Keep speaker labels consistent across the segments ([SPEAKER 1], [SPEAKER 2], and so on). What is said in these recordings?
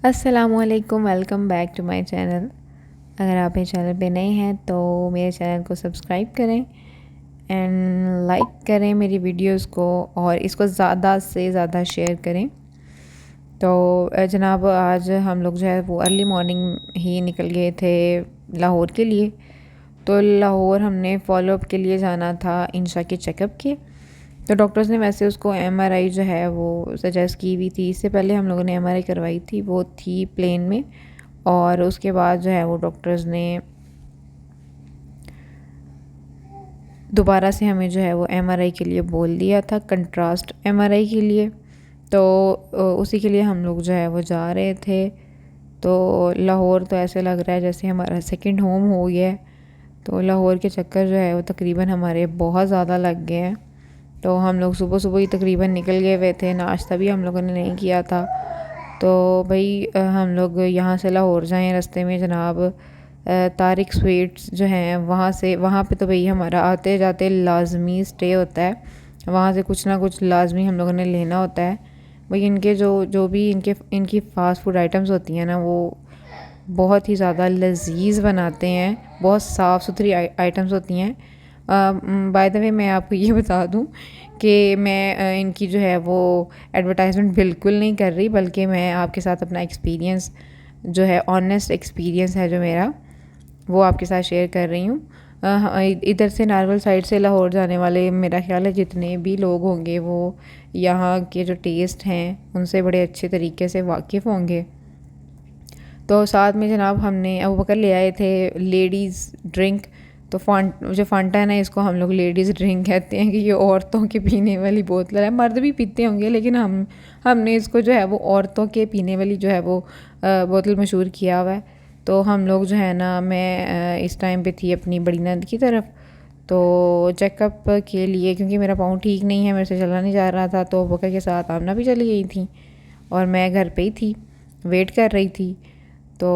[SPEAKER 1] अस्सलामुअलैकुम, welcome back to my channel. अगर आप मेरे चैनल पे नए हैं तो मेरे चैनल को सब्सक्राइब करें एंड लाइक करें मेरी वीडियोस को और इसको ज़्यादा से ज़्यादा शेयर करें। तो जनाब आज हम लोग जो है वो अर्ली मॉर्निंग ही निकल गए थे लाहौर के लिए। तो लाहौर हमने फॉलोअप के लिए जाना था इंशा के चेकअप के। तो डॉक्टर्स ने वैसे उसको एमआरआई जो है वो सजेस्ट की हुई थी। इससे पहले हम लोगों ने एमआरआई करवाई थी, वो थी प्लेन में। और उसके बाद जो है वो डॉक्टर्स ने दोबारा से हमें जो है वो एमआरआई के लिए बोल दिया था, कंट्रास्ट एमआरआई के लिए। तो उसी के लिए हम लोग जो है वो जा रहे थे। तो लाहौर तो ऐसे लग रहा है जैसे हमारा सेकंड होम हो गया है। तो लाहौर के चक्कर जो है वो तकरीबन हमारे बहुत ज़्यादा लग गए हैं। तो हम लोग सुबह सुबह ही तकरीबन निकल गए हुए थे, नाश्ता भी हम लोगों ने नहीं किया था। तो भाई हम लोग यहाँ से लाहौर जाएँ, रास्ते में जनाब तारिक स्वीट्स जो हैं वहाँ पे तो भाई हमारा आते जाते लाजमी स्टे होता है। वहाँ से कुछ ना कुछ लाजमी हम लोगों ने लेना होता है। भाई इनके जो भी इनकी फ़ास्ट फूड आइटम्स होती हैं ना, वो बहुत ही ज़्यादा लजीज बनाते हैं। बहुत साफ़ सुथरी आइटम्स होती हैं। बाय द वे मैं आपको ये बता दूं कि मैं इनकी जो है वो एडवर्टाइजमेंट बिल्कुल नहीं कर रही, बल्कि मैं आपके साथ अपना एक्सपीरियंस जो है, ऑनेस्ट एक्सपीरियंस है जो मेरा, वो आपके साथ शेयर कर रही हूँ। इधर से नारवल साइड से लाहौर जाने वाले मेरा ख्याल है जितने भी लोग होंगे वो यहाँ के जो टेस्ट हैं उनसे बड़े अच्छे तरीके से वाकिफ़ होंगे। तो साथ में जनाब हमने अबू बकर ले आए थे लेडीज़ ड्रिंक। तो जो फांटा है ना, इसको हम लोग लेडीज़ ड्रिंक कहते हैं कि ये औरतों के पीने वाली बोतल है। मर्द भी पीते होंगे लेकिन हमने इसको जो है वो औरतों के पीने वाली जो है वो बोतल मशहूर किया हुआ है। तो हम लोग जो है ना, मैं इस टाइम पे थी अपनी बड़ी नंद की तरफ। तो चेकअप के लिए, क्योंकि मेरा पाँव ठीक नहीं है, मेरे से चला नहीं जा रहा था, तो बकर के साथ आमना भी चली गई थी और मैं घर पे ही थी, वेट कर रही थी। तो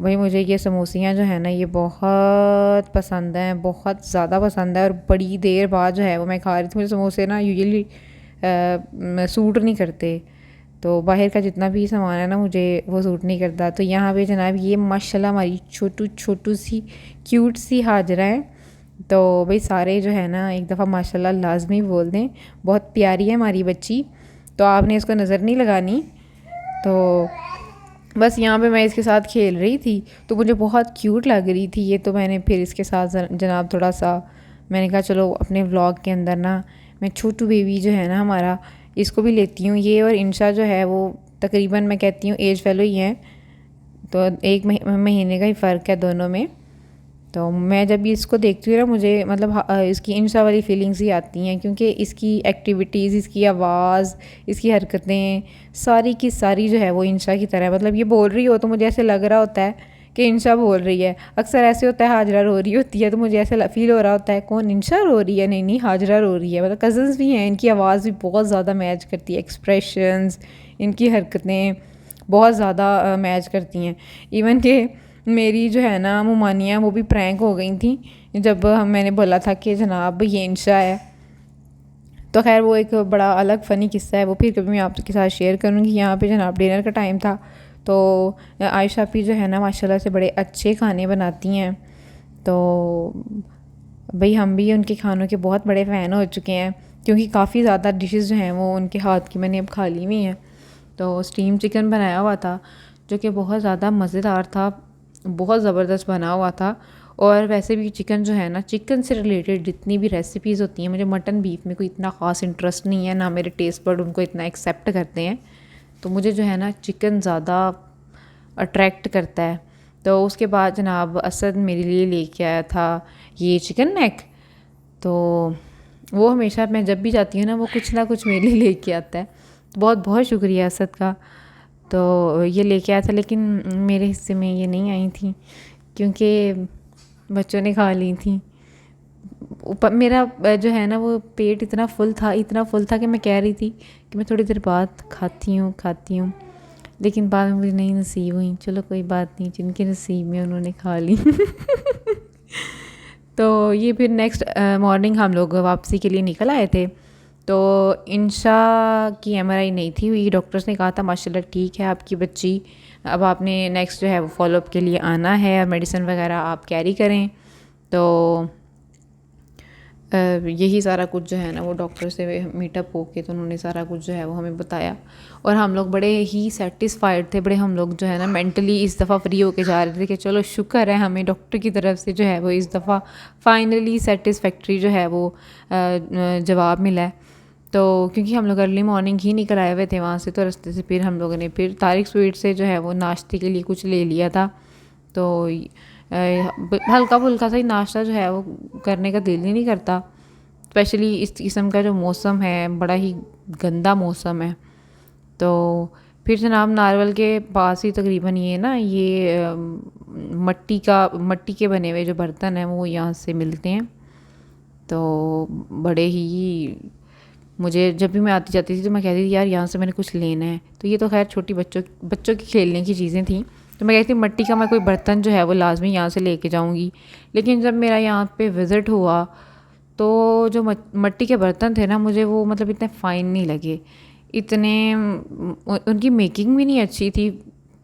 [SPEAKER 1] भाई मुझे ये समोसियाँ जो है ना, ये बहुत पसंद हैं, बहुत ज़्यादा पसंद है। और बड़ी देर बाद जो है वो मैं खा रही थी। मुझे समोसे ना यूजुअली सूट नहीं करते। तो बाहर का जितना भी सामान है ना, मुझे वो सूट नहीं करता। तो यहाँ पे जनाब ये माशाल्लाह हमारी छोटू सी क्यूट सी हाजरा है। तो भाई सारे जो है ना एक दफ़ा माशाल्लाह लाजमी बोल दें, बहुत प्यारी है हमारी बच्ची। तो आपने इसको नज़र नहीं लगानी। तो बस यहाँ पे मैं इसके साथ खेल रही थी तो मुझे बहुत क्यूट लग रही थी ये। तो मैंने फिर इसके साथ जनाब थोड़ा सा मैंने कहा चलो अपने व्लॉग के अंदर ना मैं छोटू बेबी जो है ना हमारा, इसको भी लेती हूँ। ये और इंशा जो है वो तकरीबन मैं कहती हूँ एज फेलो ही हैं। तो एक महीने का ही फ़र्क है दोनों में। तो मैं जब भी इसको देखती हूँ ना, मुझे मतलब इसकी इंशा वाली फीलिंग्स ही आती हैं, क्योंकि इसकी एक्टिविटीज़, इसकी आवाज़, इसकी हरकतें सारी की सारी जो है वो इंशा की तरह है। मतलब ये बोल रही हो तो मुझे ऐसे लग रहा होता है कि इंशा बोल रही है। अक्सर ऐसे होता है हाजरा रो रही होती है तो मुझे ऐसे फील हो रहा होता है कौन, इंशा रो रही है? नहीं नहीं, हाजरा रो रही है। मतलब कज़न्स भी हैं, इनकी आवाज़ भी बहुत ज़्यादा मैच करती है, एक्सप्रेशंस, इनकी हरकतें बहुत ज़्यादा मैच करती हैं। इवन कि मेरी जो है ना मुमानियाँ वो भी प्रैंक हो गई थी जब मैंने बोला था कि जनाब ये इंशा है। तो खैर वो एक बड़ा अलग फ़नी किस्सा है, वो फिर कभी मैं आपके साथ शेयर करूँगी। यहाँ पे जनाब डिनर का टाइम था। तो आयशा भी जो है ना माशाल्लाह से बड़े अच्छे खाने बनाती हैं। तो भाई हम भी उनके खानों के बहुत बड़े फ़ैन हो चुके हैं, क्योंकि काफ़ी ज़्यादा डिशेस जो हैं वो उनके हाथ की मैंने अब खा ली हुई हैं। तो स्टीम चिकन बनाया हुआ था जो कि बहुत ज़्यादा मज़ेदार था, बहुत ज़बरदस्त बना हुआ था। और वैसे भी चिकन जो है ना, चिकन से रिलेटेड जितनी भी रेसिपीज़ होती हैं, मुझे मटन बीफ में कोई इतना ख़ास इंटरेस्ट नहीं है, ना मेरे टेस्ट बड उनको इतना एक्सेप्ट करते हैं। तो मुझे जो है ना चिकन ज़्यादा अट्रैक्ट करता है। तो उसके बाद जनाब असद मेरे लिए लेके आया था ये चिकन नेक। तो वो हमेशा मैं जब भी जाती हूँ ना वो कुछ ना कुछ मेरे लिए लेके आता है। तो बहुत बहुत शुक्रिया असद का। तो ये लेके आया था लेकिन मेरे हिस्से में ये नहीं आई थी क्योंकि बच्चों ने खा ली थी। मेरा जो है ना वो पेट इतना फुल था कि मैं कह रही थी कि मैं थोड़ी देर बाद खाती हूँ, लेकिन बाद में मुझे नहीं नसीब हुई। चलो कोई बात नहीं, जिनके नसीब में उन्होंने खा ली। तो ये फिर नेक्स्ट मॉर्निंग हम लोग वापसी के लिए निकल आए थे। तो इंशा की एमआरआई नहीं थी हुई। डॉक्टर्स ने कहा था माशाल्लाह ठीक है आपकी बच्ची, अब आपने नेक्स्ट जो है वो फॉलोअप के लिए आना है और मेडिसिन वगैरह आप कैरी करें। तो यही सारा कुछ जो है ना वो डॉक्टर से मीटअप होके तो उन्होंने सारा कुछ जो है वो हमें बताया और हम लोग बड़े ही सेटिस्फाइड थे, बड़े हम लोग जो है ना मेंटली इस दफ़ा फ्री होके जा रहे थे कि चलो शुक्र है हमें डॉक्टर की तरफ से जो है वो इस दफ़ा फाइनली सेटिस्फैक्ट्री जो है वो जवाब मिला है। तो क्योंकि हम लोग अर्ली मॉर्निंग ही निकल आए हुए थे वहाँ से, तो रास्ते से फिर हम लोगों ने फिर तारिक स्वीट से जो है वो नाश्ते के लिए कुछ ले लिया था। तो हल्का फुल्का सा ही नाश्ता जो है वो करने का दिल ही नहीं करता, स्पेशली इस किस्म का जो मौसम है, बड़ा ही गंदा मौसम है। तो फिर जनाब नारवल के पास ही तकरीबन ये ना ये मट्टी के बने हुए जो बर्तन हैं वो यहाँ से मिलते हैं। तो बड़े ही मुझे जब भी मैं आती जाती थी तो मैं कहती थी यार यहाँ से मैंने कुछ लेना है। तो ये तो खैर छोटी बच्चों की खेलने की चीज़ें थी, तो मैं कहती थी मट्टी का मैं कोई बर्तन जो है वो लाजमी यहाँ से लेके जाऊँगी। लेकिन जब मेरा यहाँ पे विज़िट हुआ तो जो मट्टी के बर्तन थे ना मुझे वो मतलब इतने फ़ाइन नहीं लगे, इतने उनकी मेकिंग भी नहीं अच्छी थी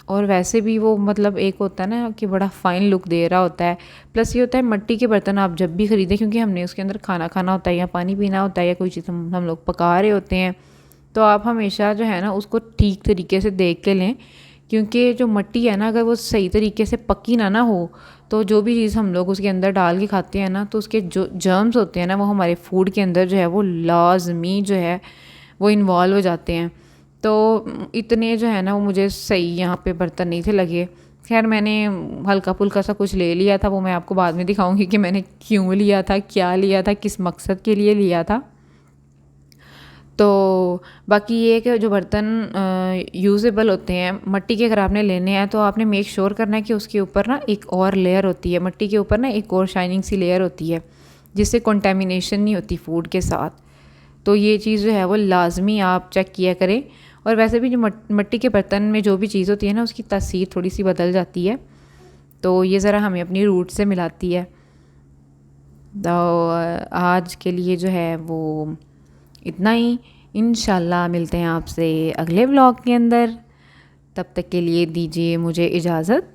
[SPEAKER 1] और वैसे भी वो मतलब एक होता है ना कि बड़ा फ़ाइन लुक दे रहा होता है। प्लस ये होता है मट्टी के बर्तन आप जब भी ख़रीदें, क्योंकि हमने उसके अंदर खाना खाना होता है या पानी पीना होता है या कोई चीज़ हम लोग पका रहे होते हैं, तो आप हमेशा जो है ना उसको ठीक तरीके से देख के लें। क्योंकि जो मट्टी है ना अगर वो सही तरीके से पकी ना हो तो जो भी चीज़ हम लोग उसके अंदर डाल के खाते हैं ना तो उसके जो जर्म्स होते हैं ना वो हमारे फूड के अंदर जो है वो लाजमी जो है वो इन्वॉल्व हो जाते हैं। तो इतने जो है ना वो मुझे सही यहाँ पे बर्तन नहीं थे लगे। खैर मैंने हल्का फुल्का सा कुछ ले लिया था, वो मैं आपको बाद में दिखाऊंगी कि मैंने क्यों लिया था, क्या लिया था, किस मकसद के लिए लिया था। तो बाकी ये कि जो बर्तन यूज़ेबल होते हैं मट्टी के, अगर आपने लेने हैं तो आपने मेक श्योर करना है कि उसके ऊपर ना एक और लेयर होती है, मट्टी के ऊपर ना एक और शाइनिंग सी लेयर होती है जिससे कंटेमिनेशन नहीं होती फूड के साथ। तो ये चीज़ जो है वो लाजमी आप चेक किया करें। और वैसे भी जो मट्टी के बर्तन में जो भी चीज़ होती है ना उसकी तासीर थोड़ी सी बदल जाती है, तो ये ज़रा हमें अपनी रूट से मिलाती है। तो आज के लिए जो है वो इतना ही। इंशाल्लाह मिलते हैं आपसे अगले व्लॉग के अंदर, तब तक के लिए दीजिए मुझे इजाज़त।